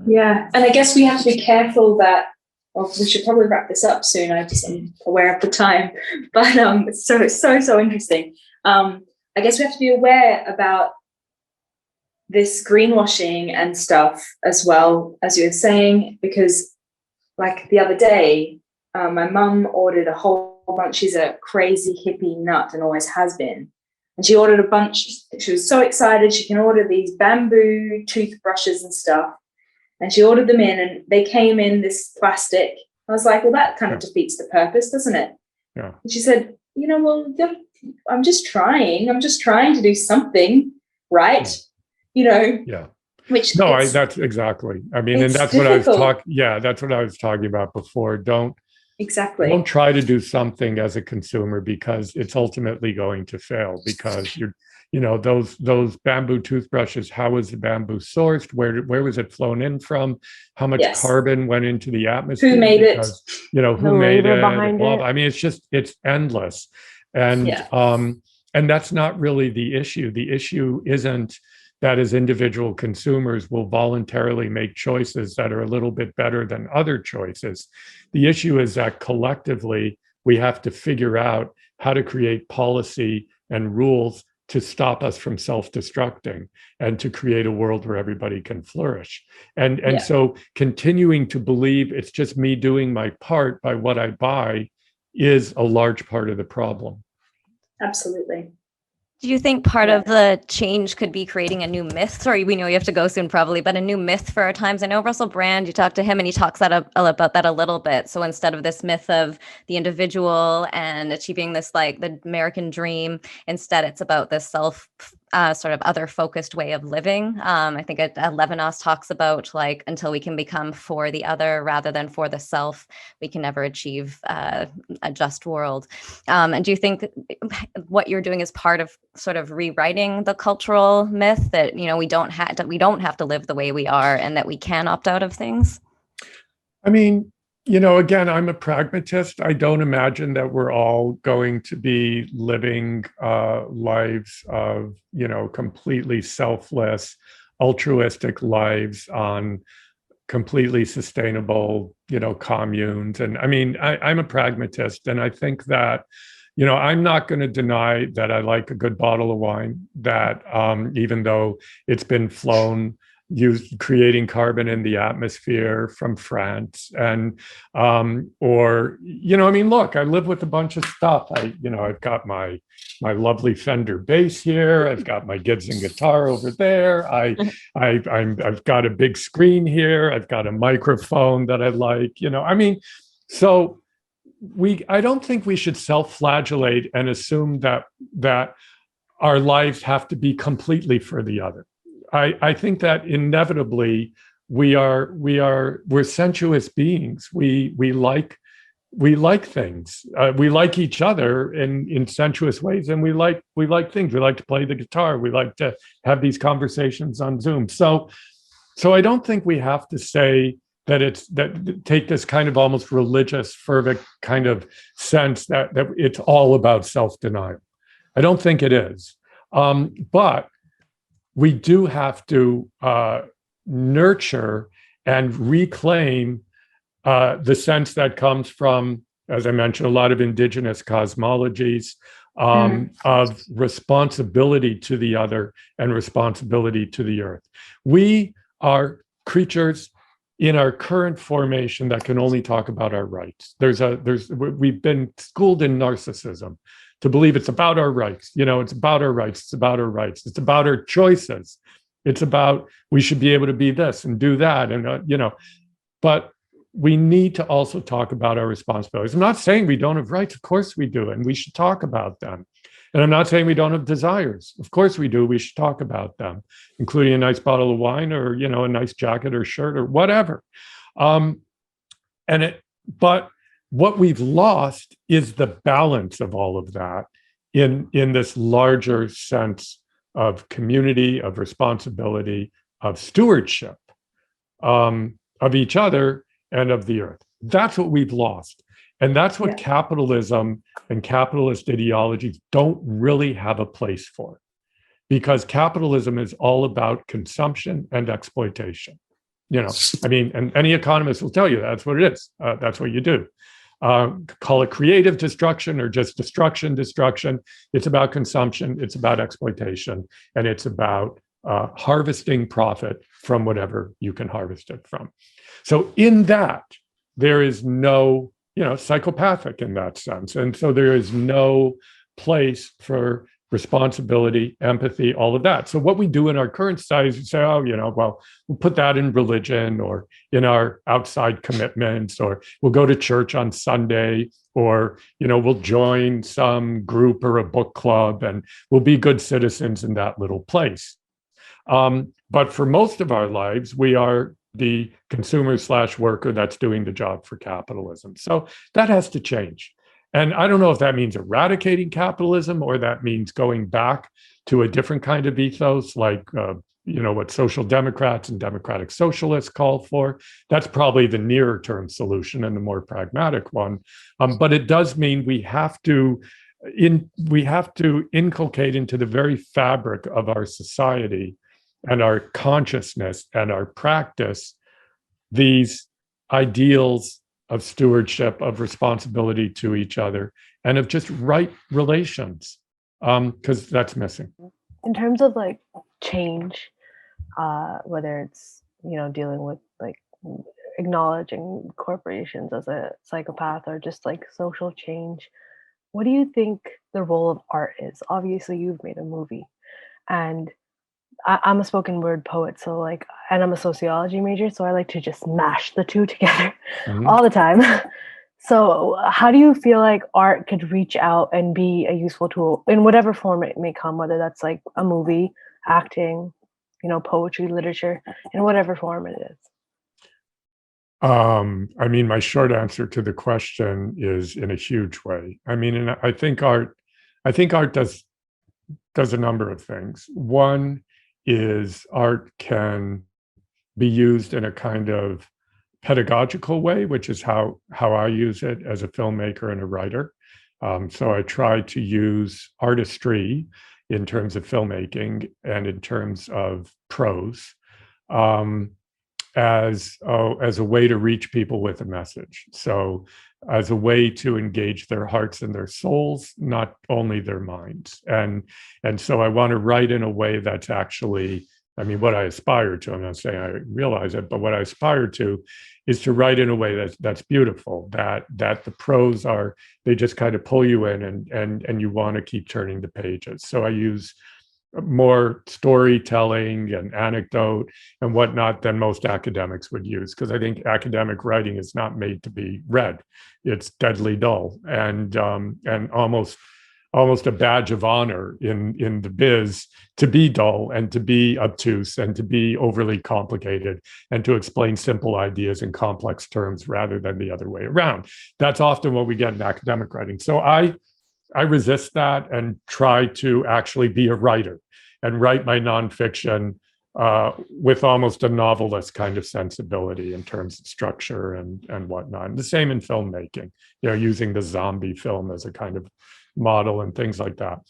Yeah, and I guess we have to be careful that, well, we should probably wrap this up soon. I'm aware of the time, but it's so interesting. I guess we have to be aware about this greenwashing and stuff as well, as you were saying, because like the other day, my mum ordered a whole bunch. She's a crazy hippie nut and always has been. And she ordered a bunch. She was so excited. She can order these bamboo toothbrushes and stuff. And she ordered them in and they came in this plastic. I was like, well, that kind of defeats the purpose, doesn't it? Yeah. And she said, well, I'm just trying to do something, right? Yeah. Which that's exactly. I mean, and that's difficult. That's what I was talking about before. Don't try to do something as a consumer because it's ultimately going to fail because those bamboo toothbrushes, how was the bamboo sourced? Where was it flown in from? How much carbon went into the atmosphere? Who made it? Who made it? I mean, it's endless. And that's not really the issue. The issue isn't that as individual consumers will voluntarily make choices that are a little bit better than other choices. The issue is that collectively, we have to figure out how to create policy and rules to stop us from self-destructing and to create a world where everybody can flourish. And so continuing to believe it's just me doing my part by what I buy is a large part of the problem. Absolutely. Do you think part of the change could be creating a new myth? Sorry, we know you have to go soon probably, but a new myth for our times. I know Russell Brand, you talked to him and he talks about that a little bit. So instead of this myth of the individual and achieving this like the American dream, instead it's about this sort of other focused way of living. I think Levinas talks about like until we can become for the other rather than for the self, we can never achieve a just world. And do you think what you're doing is part of sort of rewriting the cultural myth that we don't have to live the way we are and that we can opt out of things? I mean, again, I'm a pragmatist. I don't imagine that we're all going to be living lives of, completely selfless, altruistic lives on completely sustainable, communes. And I mean, I'm a pragmatist. And I think that, I'm not going to deny that I like a good bottle of wine, that even though it's been flown creating carbon in the atmosphere from France and look, I live with a bunch of stuff. I've got my lovely Fender bass here. I've got my Gibson guitar over there. I've got a big screen here. I've got a microphone that I like, so I don't think we should self-flagellate and assume that our lives have to be completely for the other. I think that inevitably we're sensuous beings. We like things. We like each other in sensuous ways, and we like things. We like to play the guitar. We like to have these conversations on Zoom. So I don't think we have to say that take this kind of almost religious, fervent kind of sense that it's all about self-denial. I don't think it is, but we do have to nurture and reclaim the sense that comes from, as I mentioned, a lot of indigenous cosmologies of responsibility to the other and responsibility to the earth. We are creatures in our current formation that can only talk about our rights. We've been schooled in narcissism to believe it's about our rights. It's about our rights. It's about our rights. It's about our choices. It's about we should be able to be this and do that. And, but we need to also talk about our responsibilities. I'm not saying we don't have rights. Of course we do. And we should talk about them. And I'm not saying we don't have desires. Of course we do. We should talk about them, including a nice bottle of wine or, a nice jacket or shirt or whatever. But what we've lost is the balance of all of that in this larger sense of community, of responsibility, of stewardship, of each other and of the earth. That's what we've lost. And that's what capitalism and capitalist ideologies don't really have a place for, because capitalism is all about consumption and exploitation. I mean, and any economist will tell you that's what it is. That's what you do. Call it creative destruction or just destruction. It's about consumption, it's about exploitation, and it's about harvesting profit from whatever you can harvest it from. So in that, there is no, psychopathic in that sense. And so there is no place for responsibility, empathy, all of that. So what we do in our current society is say, well, we'll put that in religion or in our outside commitments, or we'll go to church on Sunday, or, we'll join some group or a book club, and we'll be good citizens in that little place. But for most of our lives, we are the consumer/worker that's doing the job for capitalism. So that has to change. And I don't know if that means eradicating capitalism or that means going back to a different kind of ethos, like, what social democrats and democratic socialists call for. That's probably the nearer term solution and the more pragmatic one. But it does mean we have to inculcate into the very fabric of our society and our consciousness and our practice these ideals of stewardship, of responsibility to each other, and of just right relations, because that's missing. In terms of like change, whether it's, dealing with like acknowledging corporations as a psychopath or just like social change, what do you think the role of art is? Obviously, you've made a movie, and I'm a spoken word poet, so and I'm a sociology major, so I like to just mash the two together all the time. So how do you feel like art could reach out and be a useful tool in whatever form it may come, whether that's like a movie, acting, poetry, literature, in whatever form it is? I mean, my short answer to the question is in a huge way. I mean, and I think art does a number of things. One is art can be used in a kind of pedagogical way, which is how I use it as a filmmaker and a writer. So I try to use artistry in terms of filmmaking and in terms of prose as a way to reach people with a message. So as a way to engage their hearts and their souls, not only their minds. And so I want to write in a way that's actually, I mean, what I aspire to, I'm not saying I realize it, but what I aspire to is to write in a way that's beautiful, that the prose they just kind of pull you in and you want to keep turning the pages. So I use more storytelling and anecdote and whatnot than most academics would use, because I think academic writing is not made to be read. It's deadly dull and almost a badge of honor in the biz to be dull and to be obtuse and to be overly complicated and to explain simple ideas in complex terms rather than the other way around. That's often what we get in academic writing. So I resist that and try to actually be a writer and write my nonfiction with almost a novelist kind of sensibility in terms of structure and whatnot. And the same in filmmaking, using the zombie film as a kind of model and things like that.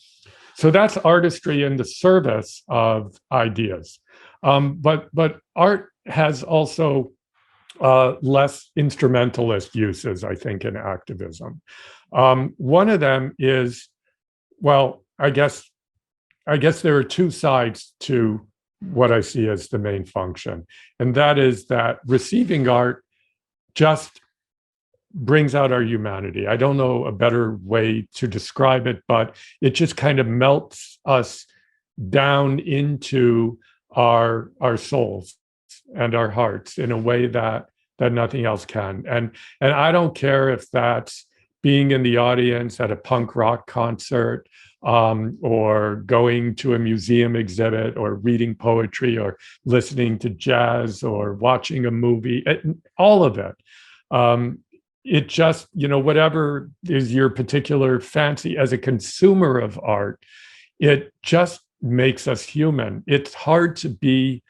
So that's artistry in the service of ideas. But art has also less instrumentalist uses, I think, in activism. One of them is, well, I guess there are two sides to what I see as the main function. And that is that receiving art just brings out our humanity. I don't know a better way to describe it, but it just kind of melts us down into our souls and our hearts in a way that nothing else can. And I don't care if that's being in the audience at a punk rock concert, or going to a museum exhibit, or reading poetry, or listening to jazz, or watching a movie, all of it. It just, whatever is your particular fancy as a consumer of art, it just makes us human. It's hard to be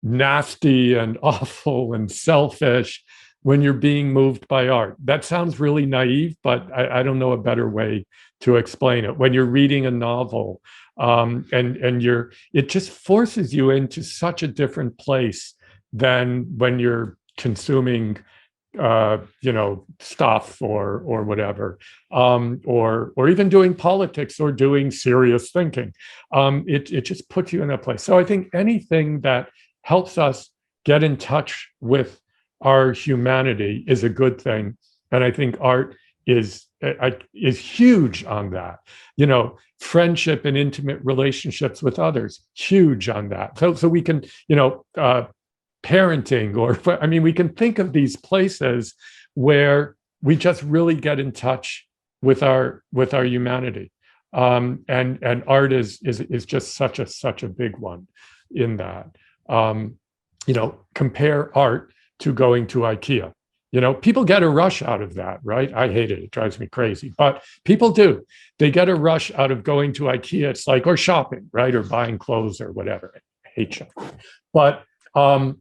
nasty and awful and selfish when you're being moved by art. That sounds really naive, but I don't know a better way to explain it. When you're reading a novel, it just forces you into such a different place than when you're consuming stuff or whatever, or even doing politics or doing serious thinking. It just puts you in that place. So I think anything that helps us get in touch with our humanity is a good thing. And I think art is huge on that. Friendship and intimate relationships with others, huge on that. So we can, parenting, or we can think of these places where we just really get in touch with our humanity, and art is just such a big one in that. Compare art to going to IKEA. People get a rush out of that, right? I hate it. It drives me crazy. But people do. They get a rush out of going to IKEA. It's like, or shopping, right? Or buying clothes or whatever. I hate shopping. But a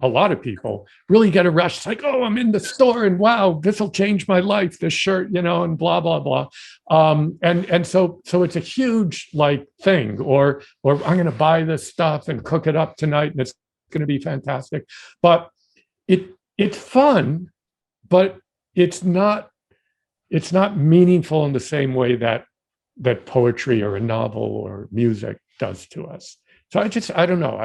lot of people really get a rush. It's like, oh, I'm in the store and wow, this will change my life, this shirt, and blah, blah, blah. And so it's a huge thing, or I'm going to buy this stuff and cook it up tonight and it's going to be fantastic. But it's fun, but it's not meaningful in the same way that poetry or a novel or music does to us. So I don't know.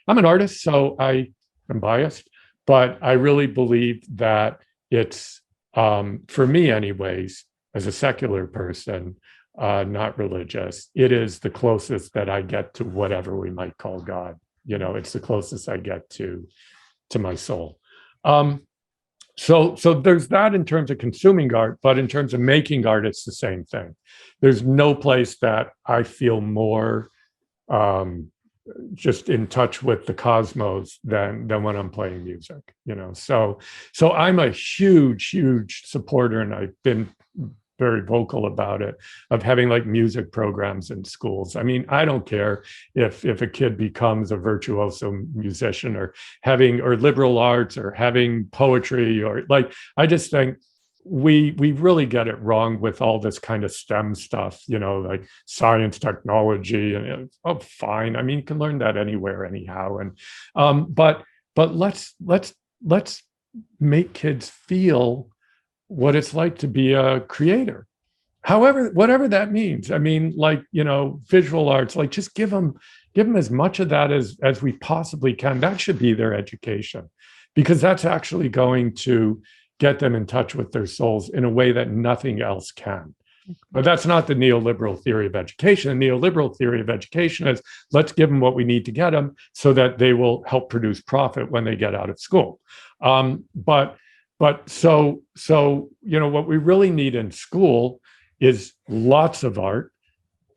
I'm an artist, so I'm biased, but I really believe that it's, for me anyways, as a secular person, not religious, it is the closest that I get to whatever we might call God. It's the closest I get to my soul. So there's that in terms of consuming art, but in terms of making art, it's the same thing. There's no place that I feel more just in touch with the cosmos than when I'm playing music, So I'm a huge supporter, and I've been very vocal about it, of having music programs in schools. I don't care if a kid becomes a virtuoso musician, or liberal arts, or having poetry, or I just think we really get it wrong with all this kind of STEM stuff, like science, technology, and fine. You can learn that anywhere, anyhow. And but let's make kids feel what it's like to be a creator, whatever that means. Visual arts, just give them as much of that as we possibly can. That should be their education, because that's actually going to get them in touch with their souls in a way that nothing else can. But that's not the neoliberal theory of education. The neoliberal theory of education is, let's give them what we need to get them so that they will help produce profit when they get out of school. But what we really need in school is lots of art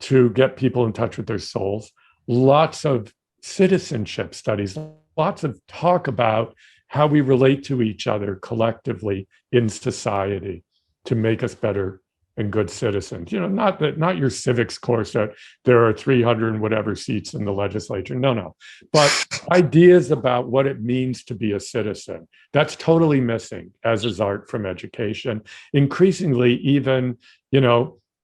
to get people in touch with their souls, lots of citizenship studies, lots of talk about how we relate to each other collectively in society to make us better and good citizens. Not your civics course that there are 300 and whatever seats in the legislature. No. But ideas about what it means to be a citizen. That's totally missing, as is art from education. Increasingly, even,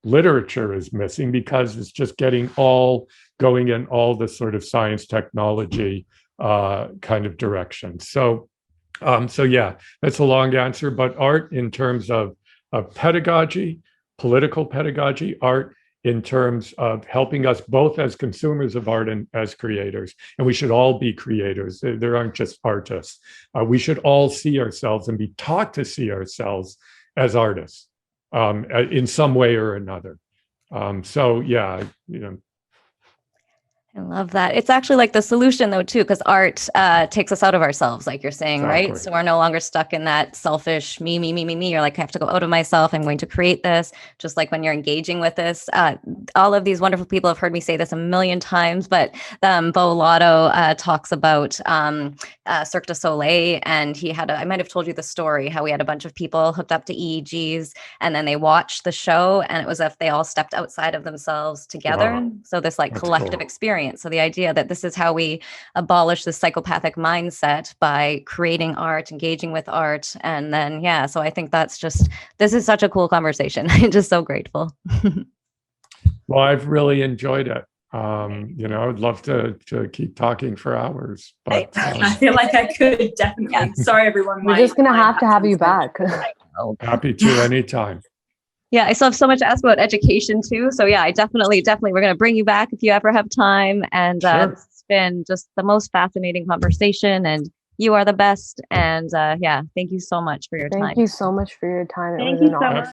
literature is missing, because it's just going in all the sort of science, technology kind of direction. So yeah, that's a long answer. But art in terms of pedagogy, political pedagogy, art in terms of helping us both as consumers of art and as creators. And we should all be creators. There aren't just artists. We should all see ourselves and be taught to see ourselves as artists in some way or another. So yeah, I love that. It's actually the solution though, too, because art takes us out of ourselves, like you're saying, Exactly. right? So we're no longer stuck in that selfish me. You're like, I have to go out of myself. I'm going to create this. Just like when you're engaging with this, all of these wonderful people have heard me say this a million times, but Beau Lotto talks about Cirque du Soleil, and he had I might have told you the story, how we had a bunch of people hooked up to EEGs, and then they watched the show, and it was as if they all stepped outside of themselves together. Wow. So this collective cool. experience. So the idea that this is how we abolish the psychopathic mindset, by creating art, engaging with art. And then, yeah, so I think this is such a cool conversation. I'm just so grateful. Well, I've really enjoyed it. I'd love to keep talking for hours, but I feel like I could definitely. Yeah. Sorry, everyone. We're just gonna have to have you back. happy to anytime. Yeah, I still have so much to ask about education too. So yeah, I definitely, we're going to bring you back if you ever have time. And Sure. this has been just the most fascinating conversation, and you are the best. And yeah, thank you so much for your time. Thank you so much for your time. It Thank was you an so honor. much.